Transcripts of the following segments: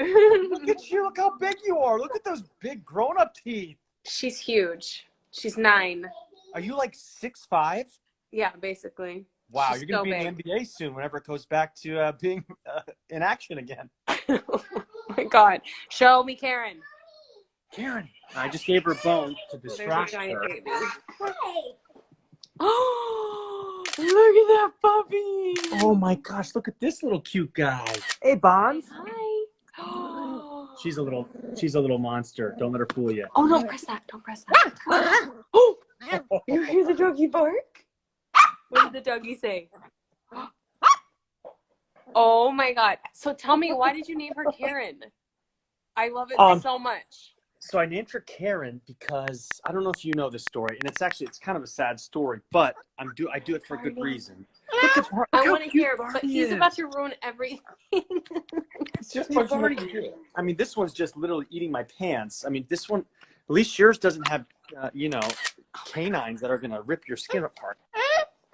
Look at you. Look how big you are. Look at those big grown-up teeth. She's huge. She's 9. Are you like 6'5"? Yeah, basically. Wow, She's you're going to so be big. in the NBA soon whenever it goes back to being in action again. Oh my God. Show me Karen. Karen, I just gave her a bone to distract There's a giant her. baby. Oh, look at that puppy. Oh my gosh, look at this little cute guy. Hey, Bonds. Hi. She's a little monster. Don't let her fool you. Oh, don't press that. Don't press that. Oh, you hear the doggy bark? What did the doggy say? Oh my God. So tell me, why did you name her Karen? I love it so much. So I named her Karen because I don't know if you know this story, and it's kind of a sad story, but I do it for a good reason. I want to hear, but he's about to ruin everything. It's just I mean, this one's just literally eating my pants. I mean, this one, at least yours doesn't have, canines that are gonna rip your skin apart.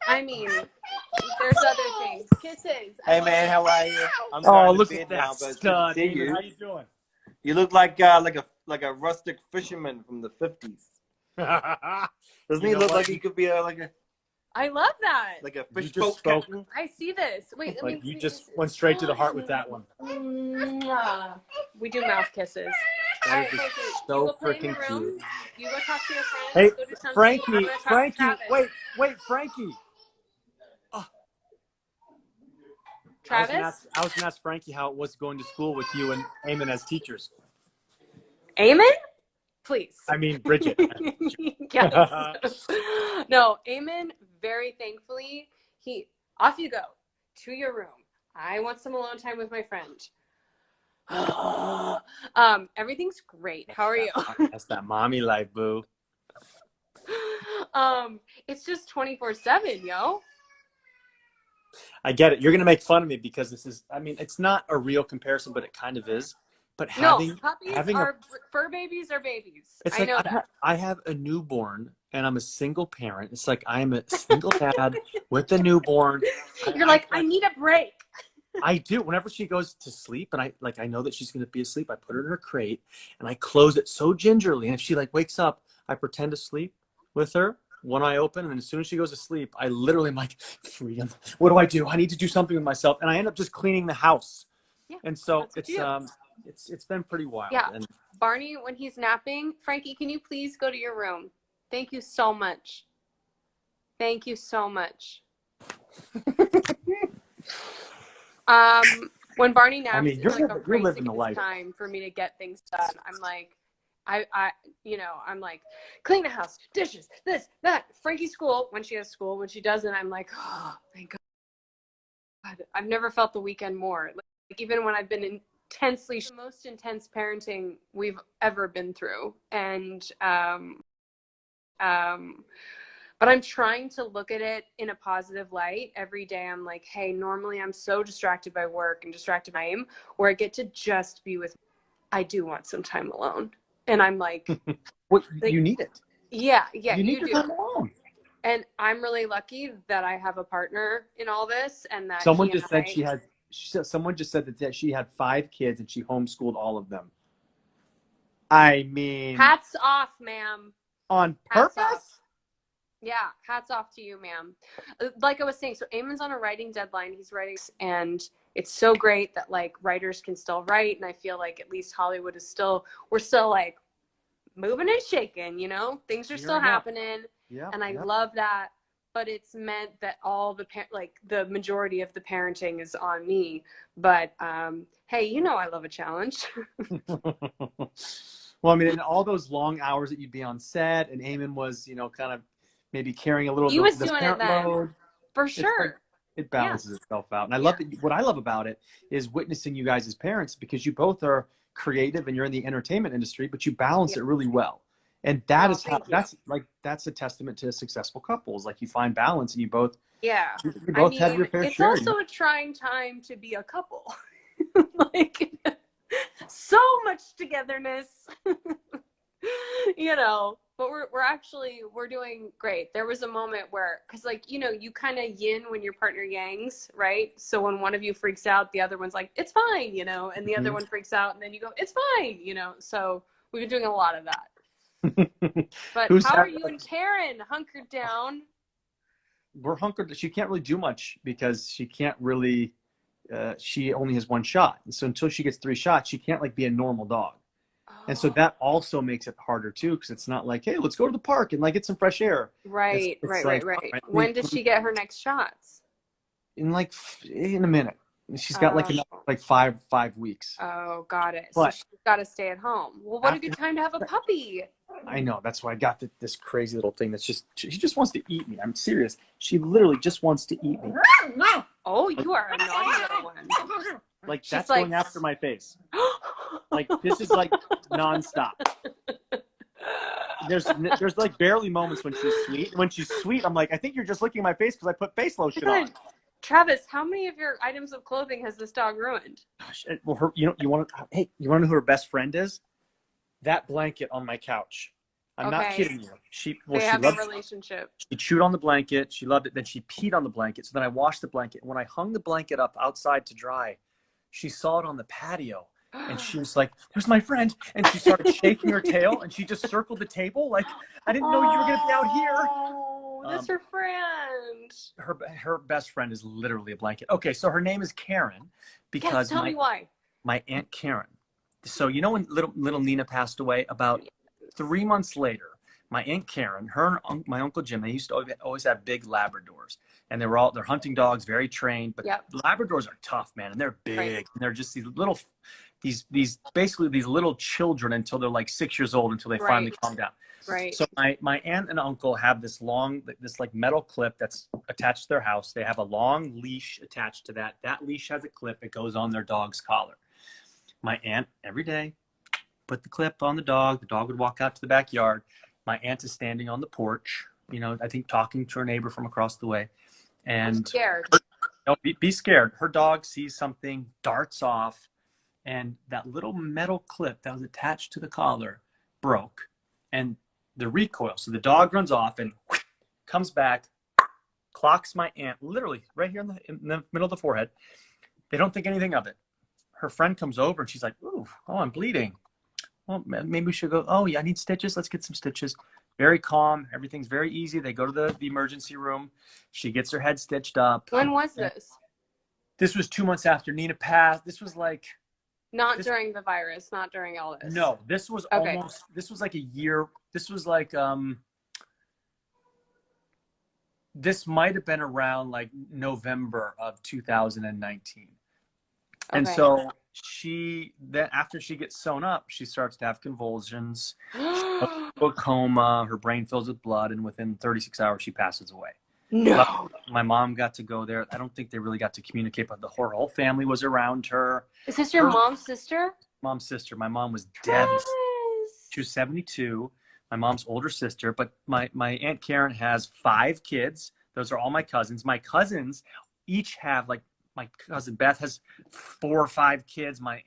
I mean, there's other things. Kisses. Hey man, how are you? I'm Look at that stud. How you doing? You look like a rustic fisherman from the 50s. Doesn't he look like he could be I love that. like a fish boat captain? I see this. Wait, let me You just went straight to the heart with that one. We do mouth kisses. All right, Frankie, so you go play in freaking your room. cute. You go talk to your friends. Hey, Go do something. I'm Frankie, gonna talk to Travis. wait, Frankie. Travis? I was gonna ask Frankie how it was going to school with you and Eamon as teachers. Eamon? Please. I mean, Bridget. Yes. No, Eamon, very thankfully, off you go to your room. I want some alone time with my friend. Everything's great. How are you? That's that mommy life, boo. It's just 24/7, yo. I get it. You're gonna make fun of me because this is. I mean, it's not a real comparison, but it kind of is. But puppies are fur babies are babies. It's I know that. I have a newborn and I'm a single parent. It's like I'm a single dad with a newborn. You're like, I need a break. I do. Whenever she goes to sleep and I know that she's going to be asleep, I put her in her crate and I close it so gingerly. And if she wakes up, I pretend to sleep with her, one eye open. And as soon as she goes to sleep, I literally am like, freedom. What do? I need to do something with myself. And I end up just cleaning the house. Yeah, and so it's been pretty wild. Yeah. And Barney, when he's napping, Frankie, can you please go to your room? Thank you so much. Thank you so much. When Barney naps, it's like a race against time for me to get things done. I'm like, I'm like, clean the house, dishes, this, that. Frankie's school, when she has school, when she doesn't, I'm like, oh, thank God. I've never felt the weekend more. Like even when I've been the most intense parenting we've ever been through. And, but I'm trying to look at it in a positive light. Every day I'm like, hey, normally I'm so distracted by work and distracted by him, where I get to just be with, I do want some time alone. And I'm like, you need it. Yeah, you need your time alone. And I'm really lucky that I have a partner in all this, and that someone just said that she had 5 kids and she homeschooled all of them. I mean, hats off, ma'am. On purpose? Yeah, hats off to you, ma'am. Like I was saying, so Eamon's on a writing deadline. He's writing, and it's so great that writers can still write. And I feel like at least Hollywood is we're still moving and shaking, things are still happening. Yeah. And I love that. But it's meant that all the majority of the parenting is on me. But hey, I love a challenge. Well, I mean, in all those long hours that you'd be on set, and Eamon was, kind of maybe carrying a little bit of the parent load. For sure. It balances itself out. And I love it. What I love about it is witnessing you guys as parents, because you both are creative and you're in the entertainment industry, but you balance it really well. And that's a testament to successful couples. You find balance and you both have your fair share. It's also a trying time to be a couple. So much togetherness, But we're doing great. There was a moment where, because like, you know, you kind of yin when your partner yangs, right? So when one of you freaks out, the other one's like, it's fine, you know, and the other one freaks out, and then you go, it's fine, you know. So we've been doing a lot of that. But how are you and Karen hunkered down? We're hunkered. She can't really do much because she can't really, she only has one shot. And so until she gets 3 shots, she can't like be a normal dog. And so that also makes it harder too, because it's not like, hey, let's go to the park and like get some fresh air. Right. When does she get her next shots? In a minute. She's got like five weeks. Oh, got it. But so she's got to stay at home. Well, what a good time to have a puppy. I know. That's why I got this crazy little thing that's she just wants to eat me. I'm serious. She literally just wants to eat me. Oh, you are a naughty little one. Like, that's like, going after my face. Like, this is like nonstop. There's like barely moments when she's sweet. When she's sweet, I'm like, I think you're just licking my face because I put face lotion on. Travis, how many of your items of clothing has this dog ruined? Gosh, well, you want to know who her best friend is? That blanket on my couch. I'm not kidding you. They have a relationship. She chewed on the blanket. She loved it. Then she peed on the blanket. So then I washed the blanket. When I hung the blanket up outside to dry, she saw it on the patio. And she was like, there's my friend. And she started shaking her tail. And she just circled the table. Like, I didn't know you were going to be out here. Oh, that's her friend. Her best friend is literally a blanket. Okay, so her name is Karen. Because tell me why. My Aunt Karen. So you know when little Nina passed away? About 3 months later, my Aunt Karen, her and my Uncle Jim, they used to always have big Labradors. And they're hunting dogs, very trained. But Labradors are tough, man. And they're big. Right. And they're just these basically these little children until they're like 6 years old, until they finally calm down. Right. So my aunt and uncle have this like metal clip that's attached to their house. They have a long leash attached to that. That leash has a clip. It goes on their dog's collar. My aunt, every day, put the clip on the dog. The dog would walk out to the backyard. My aunt is standing on the porch, you know, I think talking to her neighbor from across the way. And I'm scared. Don't be scared. Her dog sees something, darts off, and that little metal clip that was attached to the collar broke. And the recoil. So the dog runs off and comes back, clocks my aunt literally right here in the middle of the forehead. They don't think anything of it. Her friend comes over and she's like, ooh, oh, I'm bleeding. Well, maybe we should go. Oh, yeah, I need stitches. Let's get some stitches. Very calm. Everything's very easy. They go to the emergency room. She gets her head stitched up. When was this? This was 2 months after Nina passed. This was like... during the virus, not during all this. No, this was this was like a year. This was like, this might have been around like November of 2019. And so after she gets sewn up, she starts to have convulsions, a coma, her brain fills with blood, and within 36 hours, she passes away. No. My mom got to go there. I don't think they really got to communicate, but her whole family was around her. Is this your mom's sister? Mom's sister. My mom was devastated. She was 72. My mom's older sister, but my Aunt Karen has 5 kids. Those are all my cousins. My cousins each have like, my cousin Beth has 4 or 5 kids. My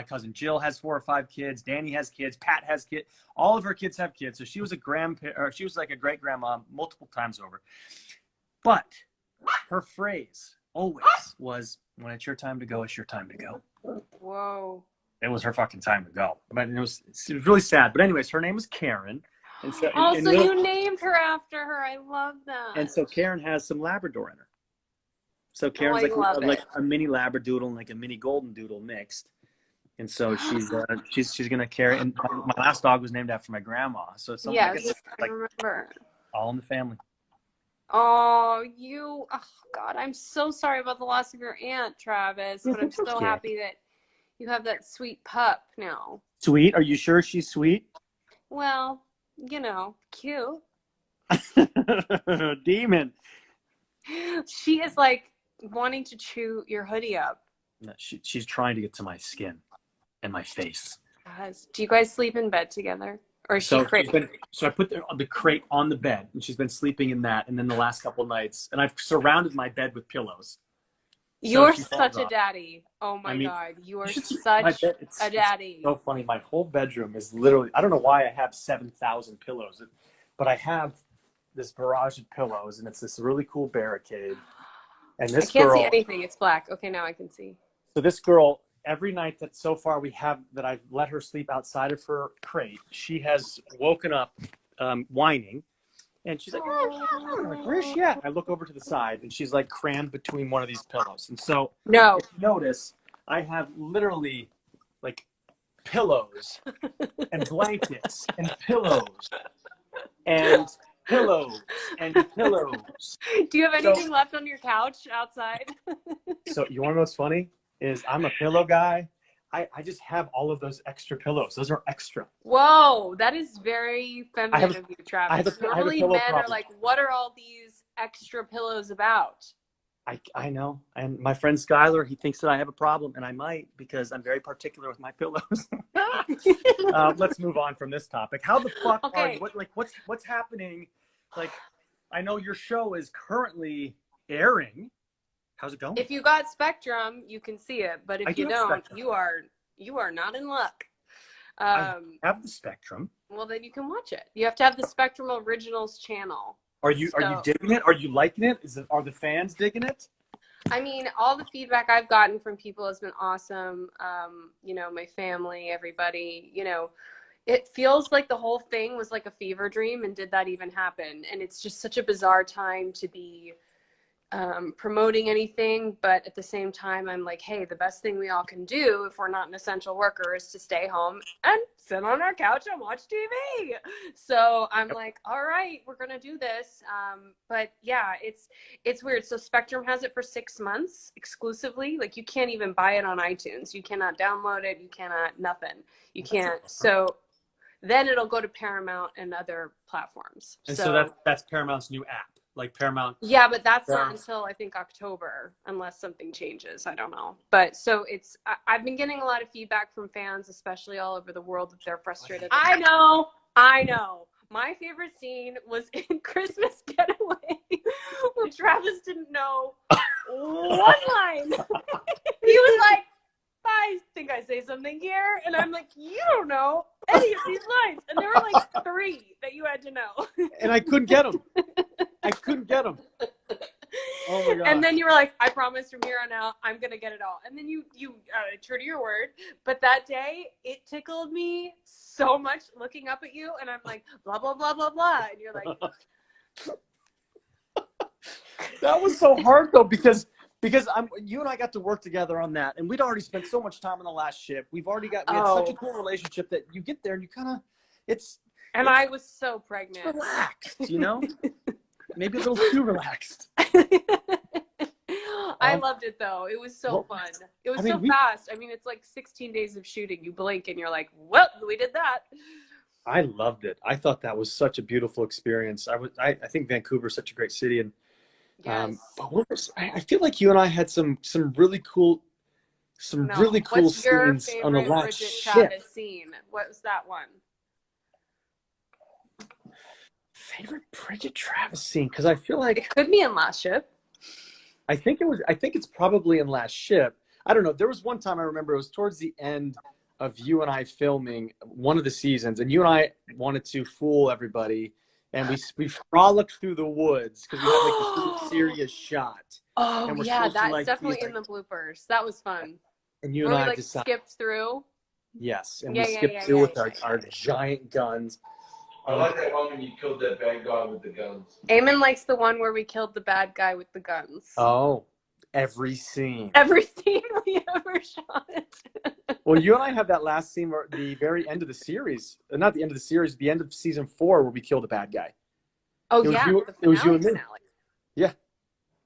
cousin Jill has 4 or 5 kids. Danny has kids. Pat has kids. All of her kids have kids. So she was she was like a great grandma multiple times over. But her phrase always was, when it's your time to go, it's your time to go. Whoa. It was her fucking time to go. But it was really sad. But anyways, her name was Karen. And so, you named her after her. I love that. And so Karen has some Labrador in her. So Karen's like a mini Labradoodle and like a mini Golden Doodle mixed. And so she's gonna carry. And my last dog was named after my grandma. So it's I remember. All in the family. Oh, God, I'm so sorry about the loss of your aunt, Travis. But I'm so happy that you have that sweet pup now. Sweet? Are you sure she's sweet? Well, you know, cute. Demon. She is like wanting to chew your hoodie up. No, she's trying to get to my skin and my face. Do you guys sleep in bed together? Or is so I put the crate on the bed, and she's been sleeping in that. And then the last couple of nights, and I've surrounded my bed with pillows. You are she such falls a off. daddy. Oh I my mean, God. You you are should see my such bed. a It's daddy. so funny. My whole bedroom is literally, I don't know why I have 7,000 pillows, but I have this barrage of pillows, and it's this really cool barricade. And I this can't see girl, anything. It's black. Okay, now I can see. so this girl, every night that so far that I've let her sleep outside of her crate, she has woken up whining. And she's like, oh, I'm like, where's she at? I look over to the side, and she's like crammed between one of these pillows. And so, No. if you notice, I have literally like pillows and blankets and pillows and pillows and pillows. Do you have anything left on your couch outside? So you want to know what's funny? Is I'm a pillow guy. I just have all of those extra pillows. Those are extra. Whoa, that is very feminine of you, Travis. Normally men problem. are like, what are all these extra pillows about? I know. And my friend Skylar, he thinks that I have a problem, and I might, because I'm very particular with my pillows. Let's move on from this topic. How the fuck are you? What's happening? Like, I know your show is currently airing. How's it going? If you got Spectrum, you can see it, but if you don't, Spectrum. you are not in luck. I have the Spectrum. Well, then you can watch it. You have to have the Spectrum Originals channel. Are you digging it? Are you liking it? Are the fans digging it? I mean, all the feedback I've gotten from people has been awesome. You know, my family, everybody, you know, it feels like the whole thing was like a fever dream, and did that even happen? And it's just such a bizarre time to be promoting anything, but at the same time, I'm like, hey, the best thing we all can do if we're not an essential worker is to stay home and sit on our couch and watch TV. So I'm like, all right, we're gonna do this. But yeah, it's weird. So Spectrum has it for 6 months exclusively. Like, you can't even buy it on iTunes. You cannot download it. You cannot nothing. You can't. So then it'll go to Paramount and other platforms. And so that's Paramount's new app. Like Paramount. Yeah, but that's not until I think October, unless something changes. I don't know. But so I've been getting a lot of feedback from fans, especially all over the world, that they're frustrated. I know. My favorite scene was in Christmas Getaway, where Travis didn't know one line. He was like, I think I say something here. And I'm like, you don't know any of these lines. And there were like 3 that you had to know. And I couldn't get them. Oh my God. And then you were like, I promise from here on out, I'm going to get it all. And then you true to your word. But that day, it tickled me so much looking up at you. And I'm like, blah, blah, blah, blah, blah. And you're like. That was so hard, though, because you and I got to work together on that. And we'd already spent so much time on the last ship. We had such a cool relationship that you get there and you kind of, I was so pregnant. Relaxed, you know? Maybe a little too relaxed. I loved it, though. It was so fun. It was fast. I mean, it's like 16 days of shooting. You blink and you're like, well, we did that. I loved it. I thought that was such a beautiful experience. I think Vancouver's such a great city. And yes. But I feel like you and I had some really cool scenes on the last Bridget ship. Travis scene? What was that one? Favorite Bridget Travis scene? Because I feel like it could be in Last Ship. I think it's probably in Last Ship. I don't know. There was one time I remember, it was towards the end of you and I filming one of the seasons, and you and I wanted to fool everybody, and we frolicked through the woods because we had like this really serious shot. Oh yeah, that's definitely in the bloopers. That was fun. And you and I skipped through. Yes, and we skipped through with our giant guns. I like that one when you killed that bad guy with the guns. Eamon likes the one where we killed the bad guy with the guns. Oh, every scene. Every scene we ever shot. Well, you and I have that last scene where the very end of the series, not the end of the series, the end of season 4 where we killed a bad guy. Oh, yeah. It was you and me. Finale. Yeah.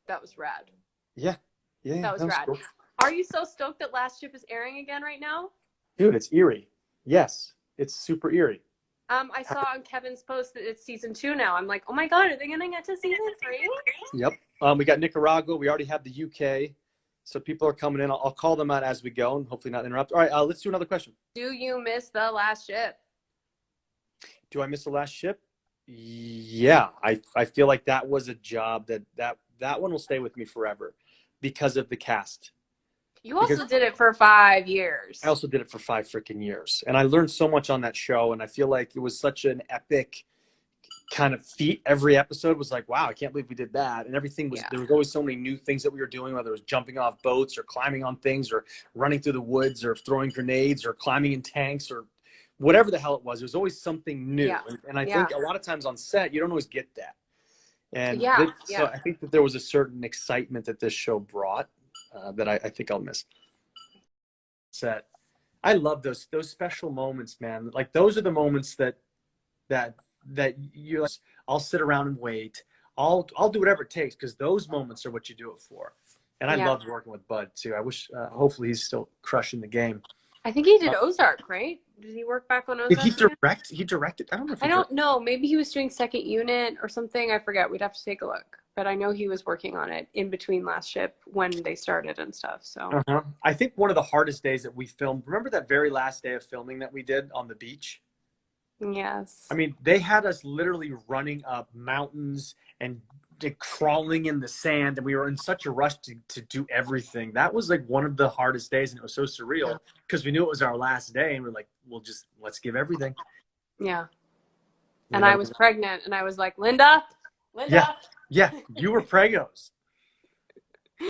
That was rad. Yeah. That was rad. Cool. Are you so stoked that Last Ship is airing again right now? Dude, it's eerie. Yes, it's super eerie. I saw on Kevin's post that it's season 2 now. I'm like, oh my God, are they going to get to season 3? Yep. We got Nicaragua. We already have the UK. So people are coming in. I'll call them out as we go and hopefully not interrupt. All right, let's do another question. Do you miss the Last Ship? Do I miss the Last Ship? Yeah. I feel like that was a job that one will stay with me forever. because of the cast. You also did it for 5 years. I also did it for 5 freaking years. And I learned so much on that show. And I feel like it was such an epic kind of feat. Every episode was like, wow, I can't believe we did that. And everything was, there was always so many new things that we were doing, whether it was jumping off boats or climbing on things or running through the woods or throwing grenades or climbing in tanks or whatever the hell it was. It was always something new. Yeah. And I think a lot of times on set, you don't always get that. And so I think that there was a certain excitement that this show brought that I think I'll miss. Set. I love those special moments, man. Like those are the moments that you like, I'll sit around and wait. I'll do whatever it takes because those moments are what you do it for. And I loved working with Bud too. I wish hopefully he's still crushing the game. I think he did Ozark, right? Did he work back on Ozark? Did he direct? He directed? I don't know if I don't know. Maybe he was doing second unit or something. I forget. We'd have to take a look. But I know he was working on it in between Last Ship when they started and stuff. So I think one of the hardest days that we filmed, remember that very last day of filming that we did on the beach? Yes. I mean, they had us literally running up mountains and crawling in the sand, and we were in such a rush to do everything. That was like one of the hardest days, and it was so surreal because we knew it was our last day, and we're like, let's give everything. Yeah. And I was pregnant, and I was like, Linda. Yeah, you were pregos.